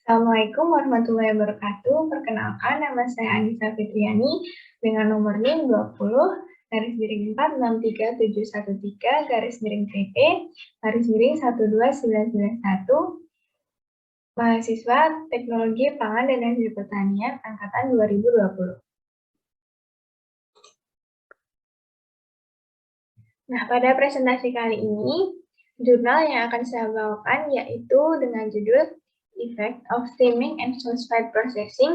Assalamualaikum warahmatullahi wabarakatuh. Perkenalkan, nama saya Anissa Fitriani dengan nomor NIM 20-4637193-TP-12991 mahasiswa Teknologi Pangan dan Hasil Pertanian angkatan 2020. Nah, pada presentasi kali ini, jurnal yang akan saya bawakan yaitu dengan judul Effect of Steaming and Phosphate Processing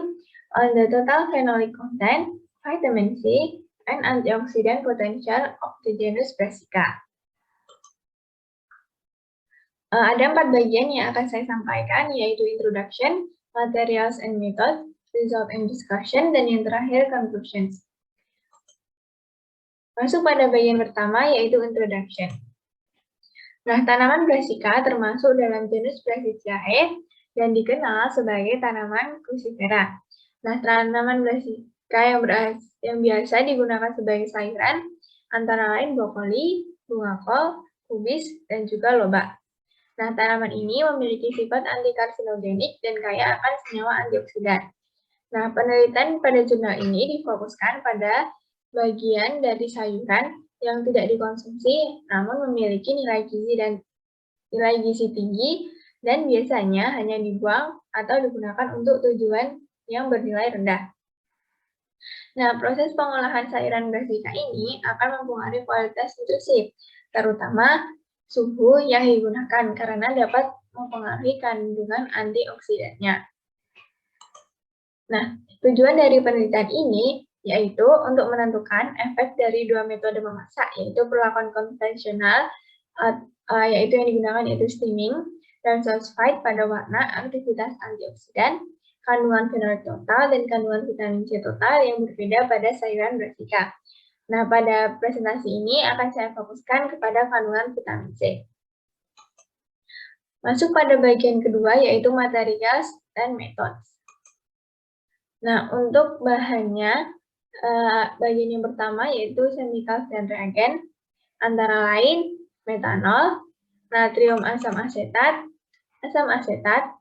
on the Total Phenolic Content, Vitamin C, and Antioxidant Potential of the genus Brassica. Ada 4 bagian yang akan saya sampaikan, yaitu Introduction, Materials and Methods, Result and Discussion, dan yang terakhir Conclusions. Masuk pada bagian pertama, yaitu Introduction. Nah, tanaman Brassica termasuk dalam genus Brassicaceae dan dikenal sebagai tanaman crucifera. Nah, tanaman Brassica yang biasa digunakan sebagai sayuran antara lain brokoli, bunga kol, kubis, dan juga lobak. Nah, tanaman ini memiliki sifat antikarsinogenik dan kaya akan senyawa antioksidan. Nah, penelitian pada jurnal ini difokuskan pada bagian dari sayuran yang tidak dikonsumsi namun memiliki nilai gizi tinggi dan biasanya hanya dibuang atau digunakan untuk tujuan yang bernilai rendah. Nah, proses pengolahan sayuran Brassica ini akan mempengaruhi kualitas nutrisi, terutama suhu yang digunakan karena dapat mempengaruhi kandungan antioksidannya. Nah, tujuan dari penelitian ini yaitu untuk menentukan efek dari dua metode memasak, yaitu perlakuan konvensional, yaitu yang digunakan yaitu steaming, dan phosphate pada warna, aktivitas antioksidan, kandungan fenolik total, dan kandungan vitamin C total yang berbeda pada sayuran Brassica. Nah, pada presentasi ini akan saya fokuskan kepada kandungan vitamin C. Masuk pada bagian kedua, yaitu materials dan methods. Nah, untuk bahannya, bagian yang pertama yaitu chemicals dan reagen, antara lain metanol, natrium asam asetat,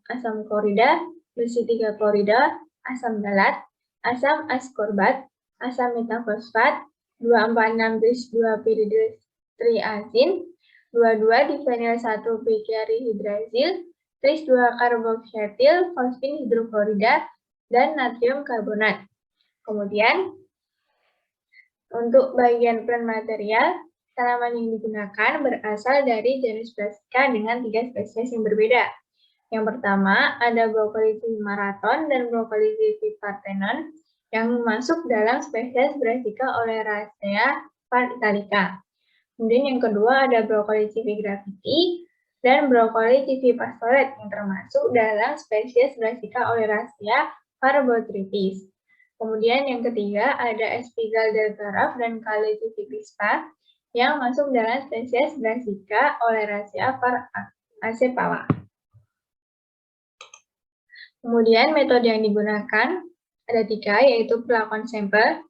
asam klorida, besi 3 klorida, asam galat, asam askorbat, asam metafosfat, 2,46-2-piridiltriazin, 22-difenil-1-picarihidrazil, tris-2-karboksetil, fosfin hidroklorida, dan natrium karbonat. Kemudian, untuk bagian plant material, tanaman yang digunakan berasal dari genus Brassica dengan 3 spesies yang berbeda. Yang pertama, ada Broccoli marathon dan Broccoli parthenon yang masuk dalam spesies Brassica oleracea var italica. Kemudian yang kedua ada Broccoli graviti dan Broccoli pastoret yang termasuk dalam spesies Brassica oleracea var botrytis. Kemudian yang ketiga ada Espigal deltaraf dan Calicium crispa yang masuk dalam spesies Brassica oleracea var acepawa. Kemudian metode yang digunakan ada 3, yaitu perlakuan sampel,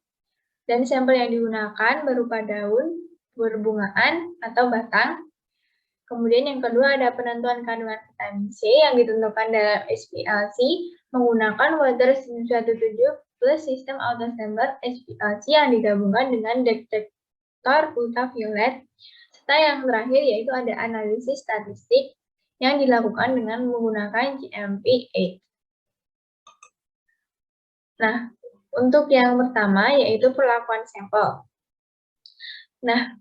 dan sampel yang digunakan berupa daun, berbungaan, atau batang. Kemudian yang kedua ada penentuan kandungan vitamin C yang ditentukan dalam HPLC menggunakan water 17 plus sistem autosampler HPLC yang digabungkan dengan detektor ultraviolet. Serta yang terakhir yaitu ada analisis statistik yang dilakukan dengan menggunakan GMP8. Nah, untuk yang pertama yaitu perlakuan sampel. Nah,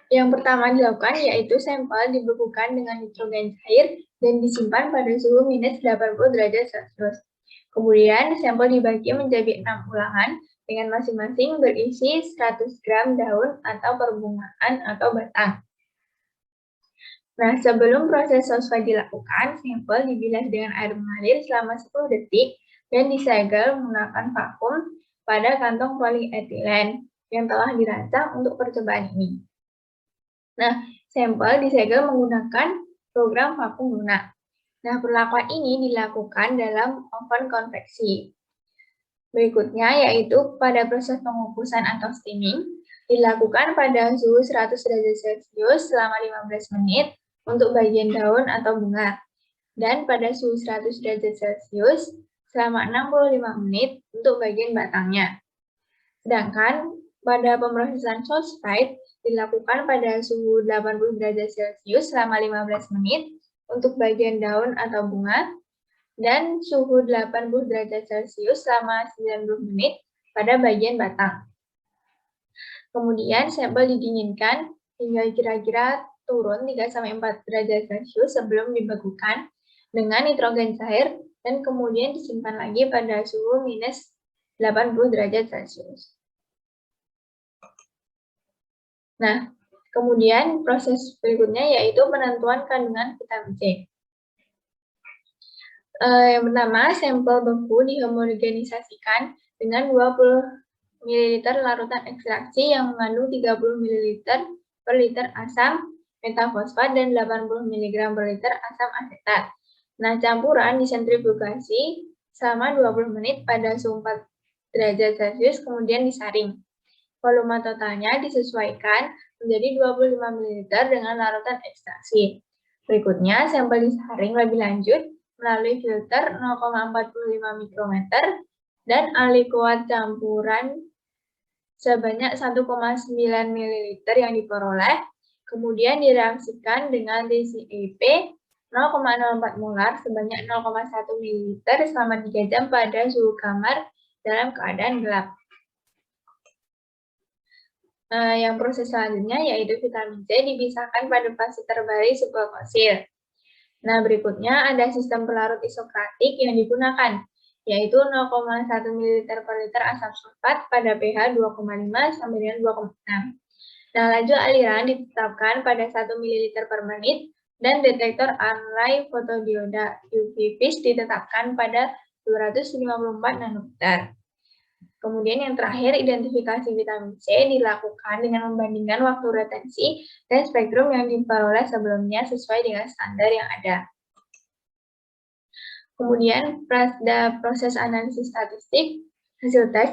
yang pertama dilakukan yaitu sampel dibekukan dengan nitrogen cair dan disimpan pada suhu minus 80 derajat Celcius. Kemudian sampel dibagi menjadi 6 ulangan dengan masing-masing berisi 100 gram daun atau perbungaan atau batang. Nah, sebelum proses fosfat dilakukan, sampel dibilas dengan air mengalir selama 10 detik dan disegel menggunakan vakum pada kantong polietilen yang telah dirancang untuk percobaan ini. Nah, sampel disegel menggunakan program vakum lunak. Nah, perlakuan ini dilakukan dalam oven konveksi. Berikutnya yaitu pada proses pengukusan atau steaming, dilakukan pada suhu 100 derajat Celcius selama 15 menit untuk bagian daun atau bunga. dan pada suhu 100 derajat Celcius selama 65 menit untuk bagian batangnya. Sedangkan pada pemrosesan sulfite dilakukan pada suhu 80 derajat Celcius selama 15 menit untuk bagian daun atau bunga, dan suhu 80 derajat Celcius selama 90 menit pada bagian batang. Kemudian sampel didinginkan hingga kira-kira turun 3-4 derajat Celcius sebelum dibekukan dengan nitrogen cair dan kemudian disimpan lagi pada suhu minus 80 derajat Celcius. Nah, kemudian proses berikutnya yaitu penentuan kandungan vitamin C. Yang pertama, sampel beku dihomogenisasikan dengan 20 ml larutan ekstraksi yang mengandung 30 ml per liter asam metafosfat dan 80 mg per liter asam asetat. Nah, campuran disentrifugasi selama 20 menit pada suhu 4 derajat Celcius, kemudian disaring. Volume totalnya disesuaikan menjadi 25 ml dengan larutan ekstraksi. Berikutnya, sampel disaring lebih lanjut melalui filter 0,45 mikrometer dan alikuat campuran sebanyak 1,9 ml yang diperoleh, kemudian direaksikan dengan TCEP 0,04 molar sebanyak 0,1 ml selama 3 jam pada suhu kamar dalam keadaan gelap. Yang proses selanjutnya yaitu vitamin C dipisahkan pada fase terbaik superfosil. Nah, berikutnya ada sistem pelarut isokratik yang digunakan, yaitu 0,1 ml per liter asam sulfat pada pH 2,5 sampai dengan 2,6. Nah, laju aliran ditetapkan pada 1 ml per menit dan detektor array fotodioda UV vis ditetapkan pada 254 nanometer. Kemudian yang terakhir, identifikasi vitamin C dilakukan dengan membandingkan waktu retensi dan spektrum yang diperoleh sebelumnya sesuai dengan standar yang ada. Kemudian pada proses analisis statistik, hasil tes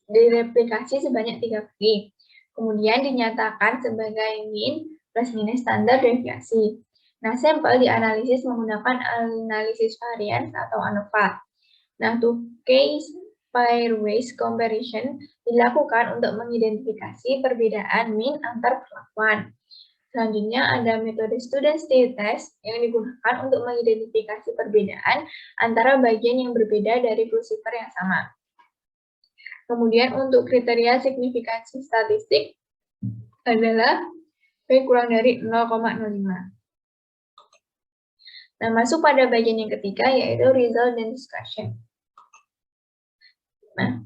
direplikasi sebanyak 3 kali. Kemudian dinyatakan sebagai mean plus minus standar deviasi. Nah, sampel dianalisis menggunakan analisis varians atau ANOVA. Nah, two-case pairwise comparison dilakukan untuk mengidentifikasi perbedaan mean antar perlakuan. Selanjutnya ada metode student state test yang digunakan untuk mengidentifikasi perbedaan antara bagian yang berbeda dari crucifer yang sama. Kemudian untuk kriteria signifikansi statistik adalah P kurang dari 0,05. Nah, masuk pada bagian yang ketiga yaitu result dan discussion. Nah,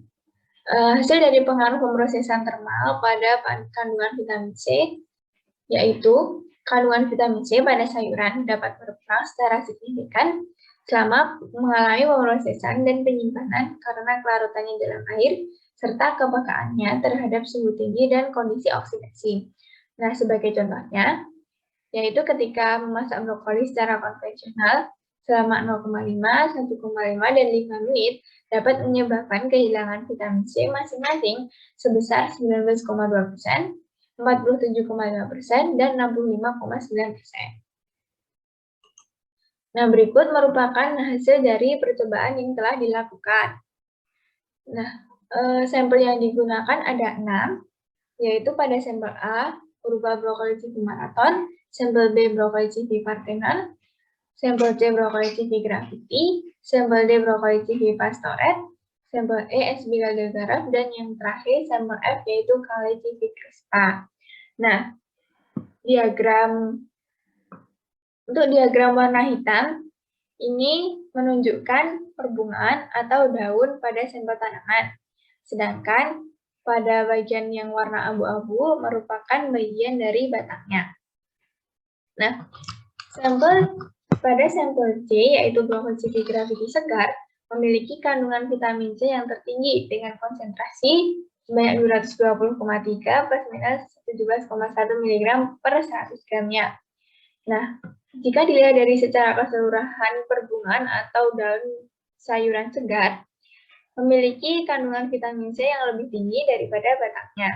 hasil dari pengaruh pemrosesan termal pada kandungan vitamin C, yaitu kandungan vitamin C pada sayuran dapat berkurang secara signifikan selama mengalami pemrosesan dan penyimpanan karena kelarutannya dalam air, serta kepekaannya terhadap suhu tinggi dan kondisi oksidasi. Nah, sebagai contohnya, yaitu ketika memasak brokoli secara konvensional selama 0,5, 1,5, dan 5 menit, dapat menyebabkan kehilangan vitamin C masing-masing sebesar 19,2%, 47,5%, dan 65,9%. Nah, berikut merupakan hasil dari percobaan yang telah dilakukan. Nah, sampel yang digunakan ada 6, yaitu pada sampel A berupa brokoli CV marathon, sampel B brokoli CV parthenon, sampel C brokoli CV gravity, sampel D brokoli CV pastoret, sampel E S-bigaldegarap, dan yang terakhir sampel F yaitu kali CV crispa. Nah, untuk diagram warna hitam ini menunjukkan perbungaan atau daun pada sampel tanaman. Sedangkan pada bagian yang warna abu-abu merupakan bagian dari batangnya. Nah, pada sampel C, yaitu brokoli CV gravity segar, memiliki kandungan vitamin C yang tertinggi dengan konsentrasi sebanyak 220,3 plus minus 17,1 mg per 100 gramnya. Nah, jika dilihat dari secara keseluruhan perbungaan atau daun sayuran segar, memiliki kandungan vitamin C yang lebih tinggi daripada batangnya.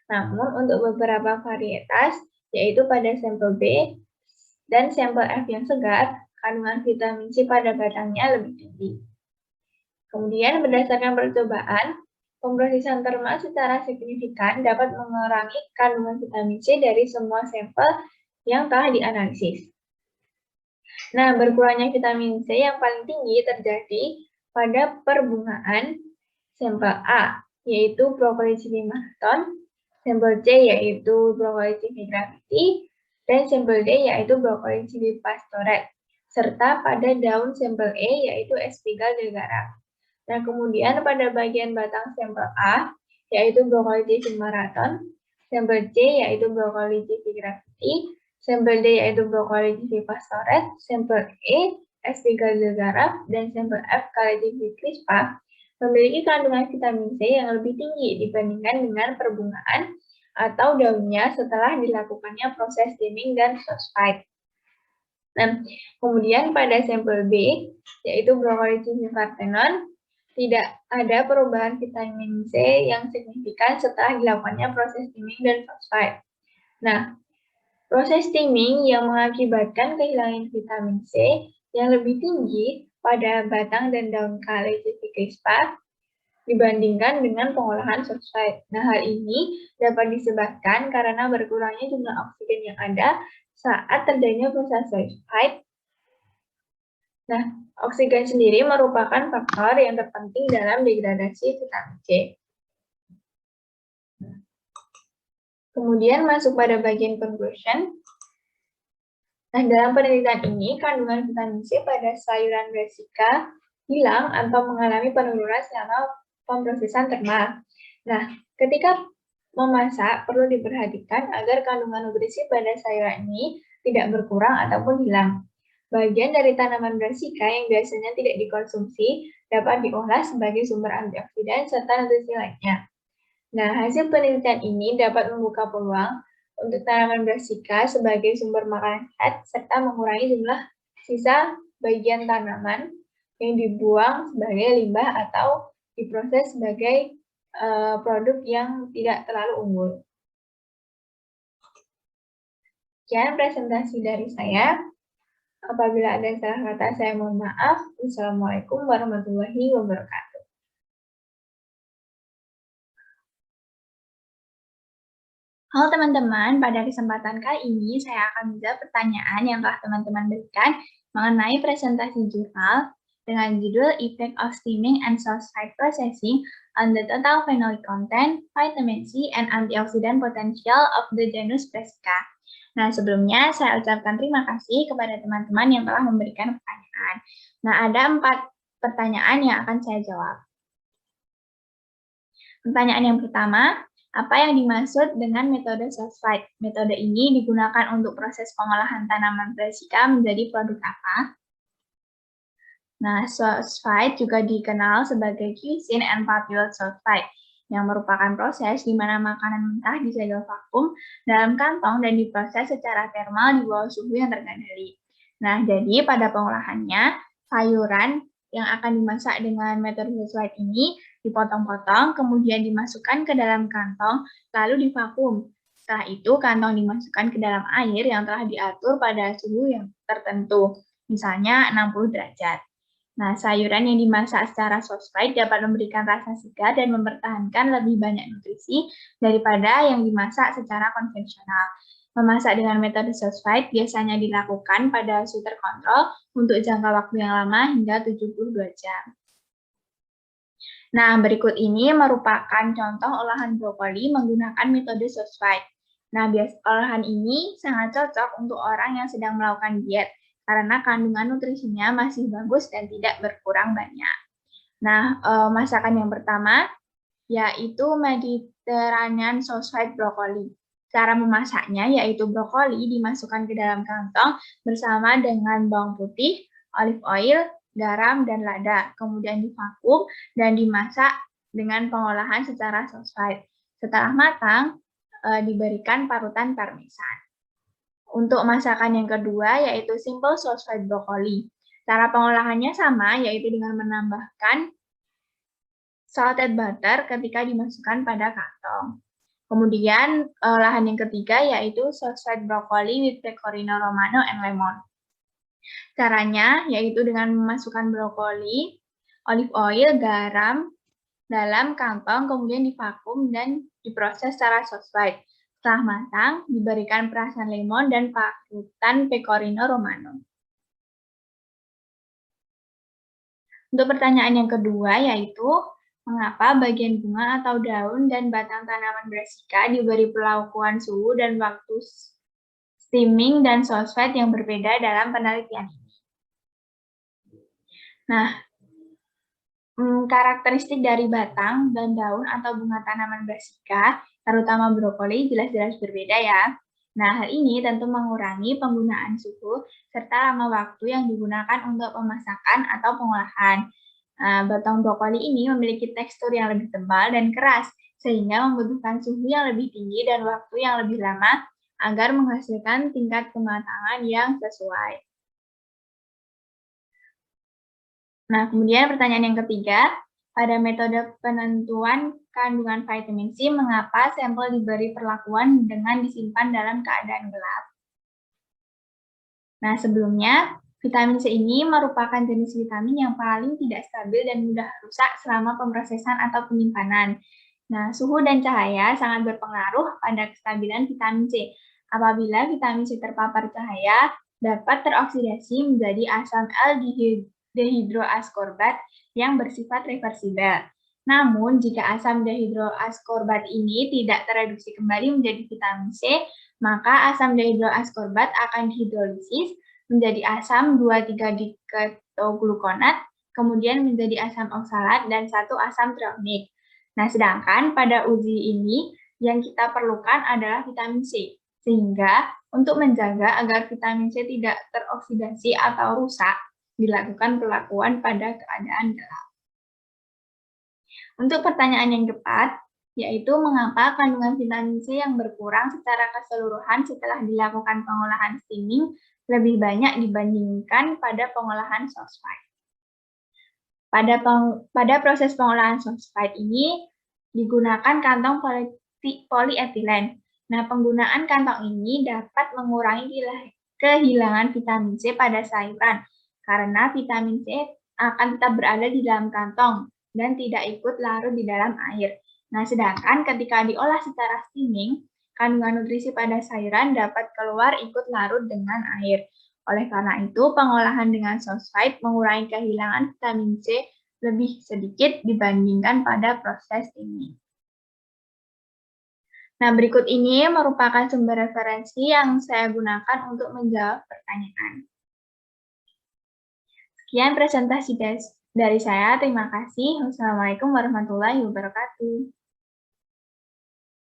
Namun, untuk beberapa varietas, yaitu pada sampel B dan sampel F yang segar, kandungan vitamin C pada batangnya lebih tinggi. Kemudian berdasarkan percobaan, pemrosesan terma secara signifikan dapat mengurangi kandungan vitamin C dari semua sampel yang telah dianalisis. Nah, berkurangnya vitamin C yang paling tinggi terjadi pada perbungaan sampel A, yaitu Broccoli chibi marathon, sampel C yaitu Broccoli chibi gravity, dan sampel D yaitu Broccoli chibi pastoret, serta pada daun sampel E yaitu Espiga delgara. Nah, kemudian pada bagian batang sampel A, yaitu Broccoli chibi marathon, sampel C yaitu Broccoli chibi gravity, sampel D yaitu Broccoli chibi pastoret, sampel E Espiga delgara, dan sampel F Calici crispa memiliki kandungan vitamin C yang lebih tinggi dibandingkan dengan perbungaan atau daunnya setelah dilakukannya proses steaming dan phosphate. Nah, kemudian pada sampel B, yaitu Broccoli chibi parthenon, tidak ada perubahan vitamin C yang signifikan setelah dilakukannya proses steaming dan phosphate. Nah, proses steaming yang mengakibatkan kehilangan vitamin C yang lebih tinggi pada batang dan daun Calici crispa dibandingkan dengan pengolahan phosphate. Nah, hal ini dapat disebabkan karena berkurangnya jumlah oksigen yang ada saat terjadinya proses phosphate. Nah, oksigen sendiri merupakan faktor yang terpenting dalam degradasi vitamin C. Kemudian masuk pada bagian conclusion. Nah, dalam penelitian ini, kandungan vitamin C pada sayuran brassica hilang atau mengalami penurunan selama pemrosesan termal. Nah, ketika memasak, perlu diperhatikan agar kandungan nutrisi pada sayuran ini tidak berkurang ataupun hilang. Bagian dari tanaman brassica yang biasanya tidak dikonsumsi dapat diolah sebagai sumber antioksidan serta nutrisi lainnya. Nah, hasil penelitian ini dapat membuka peluang untuk tanaman brassica sebagai sumber makanan sehat serta mengurangi jumlah sisa bagian tanaman yang dibuang sebagai limbah atau diproses sebagai produk yang tidak terlalu unggul. Sekian presentasi dari saya. Apabila ada salah kata, saya mohon maaf. Wassalamualaikum warahmatullahi wabarakatuh. Halo teman-teman, pada kesempatan kali ini saya akan menjawab pertanyaan yang telah teman-teman berikan mengenai presentasi jurnal dengan judul Effect of Steaming and Phosphate Processing on the Total Phenolic Content, Vitamin C, and Antioxidant Potential of the Genus Brassica. Nah, sebelumnya saya ucapkan terima kasih kepada teman-teman yang telah memberikan pertanyaan. Nah, ada 4 pertanyaan yang akan saya jawab. Pertanyaan yang pertama, apa yang dimaksud dengan metode phosphate? Metode ini digunakan untuk proses pengolahan tanaman brassica menjadi produk apa? Nah, phosphate juga dikenal sebagai cuisine and papillate sulfite, yang merupakan proses di mana makanan mentah disegel vakum dalam kantong dan diproses secara termal di bawah suhu yang terkendali. Nah, jadi pada pengolahannya, sayuran yang akan dimasak dengan metode phosphate ini dipotong-potong, kemudian dimasukkan ke dalam kantong, lalu divakum. Setelah itu, kantong dimasukkan ke dalam air yang telah diatur pada suhu yang tertentu, misalnya 60 derajat. Nah, sayuran yang dimasak secara phosphate dapat memberikan rasa segar dan mempertahankan lebih banyak nutrisi daripada yang dimasak secara konvensional. Memasak dengan metode phosphate biasanya dilakukan pada suhu terkontrol untuk jangka waktu yang lama hingga 72 jam. Nah, berikut ini merupakan contoh olahan brokoli menggunakan metode phosphate. Nah, olahan ini sangat cocok untuk orang yang sedang melakukan diet, karena kandungan nutrisinya masih bagus dan tidak berkurang banyak. Nah, masakan yang pertama yaitu Mediterranean Sausage Broccoli. Cara memasaknya yaitu brokoli dimasukkan ke dalam kantong bersama dengan bawang putih, olive oil, garam, dan lada. Kemudian divakum dan dimasak dengan pengolahan secara sausage. Setelah matang, diberikan parutan parmesan. Untuk masakan yang kedua, yaitu simple sausage broccoli. Cara pengolahannya sama, yaitu dengan menambahkan salted butter ketika dimasukkan pada kantong. Kemudian, olahan yang ketiga, yaitu sausage broccoli with pecorino romano and lemon. Caranya yaitu dengan memasukkan brokoli, olive oil, garam dalam kantong, kemudian divakum dan diproses secara sosfide. Setelah matang, diberikan perasan lemon dan parutan pecorino romano. Untuk pertanyaan yang kedua yaitu, mengapa bagian bunga atau daun dan batang tanaman brassica diberi perlakuan suhu dan waktu steaming dan sosfide yang berbeda dalam penelitian ini? Nah, karakteristik dari batang dan daun atau bunga tanaman brassica, terutama brokoli, jelas-jelas berbeda ya. Nah, hal ini tentu mengurangi penggunaan suhu serta lama waktu yang digunakan untuk pemasakan atau pengolahan. Batang brokoli ini memiliki tekstur yang lebih tebal dan keras, sehingga membutuhkan suhu yang lebih tinggi dan waktu yang lebih lama agar menghasilkan tingkat kematangan yang sesuai. Nah, kemudian pertanyaan yang ketiga, pada metode penentuan kandungan vitamin C, mengapa sampel diberi perlakuan dengan disimpan dalam keadaan gelap? Nah, sebelumnya, vitamin C ini merupakan jenis vitamin yang paling tidak stabil dan mudah rusak selama pemrosesan atau penyimpanan. Nah, suhu dan cahaya sangat berpengaruh pada kestabilan vitamin C. Apabila vitamin C terpapar cahaya, dapat teroksidasi menjadi asam dehidroaskorbat yang bersifat reversibel. Namun, jika asam dehidroaskorbat ini tidak tereduksi kembali menjadi vitamin C, maka asam dehidroaskorbat akan dihidrolisis menjadi asam 2,3-diketoglukonat, kemudian menjadi asam oksalat dan 1 asam treonik. Nah, sedangkan pada uji ini yang kita perlukan adalah vitamin C. Sehingga untuk menjaga agar vitamin C tidak teroksidasi atau rusak, dilakukan perlakuan pada keadaan gelap. Untuk pertanyaan yang tepat, yaitu mengapa kandungan vitamin C yang berkurang secara keseluruhan setelah dilakukan pengolahan steaming lebih banyak dibandingkan pada pengolahan sosfide. Pada proses pengolahan sosfide ini digunakan kantong polietilen. Nah, penggunaan kantong ini dapat mengurangi kehilangan vitamin C pada sayuran karena vitamin C akan tetap berada di dalam kantong dan tidak ikut larut di dalam air. Nah, sedangkan ketika diolah secara steaming, kandungan nutrisi pada sayuran dapat keluar ikut larut dengan air. Oleh karena itu, pengolahan dengan sosfide mengurangi kehilangan vitamin C lebih sedikit dibandingkan pada proses steaming. Nah, berikut ini merupakan sumber referensi yang saya gunakan untuk menjawab pertanyaan. Sekian presentasi dari saya. Terima kasih. Wassalamualaikum warahmatullahi wabarakatuh.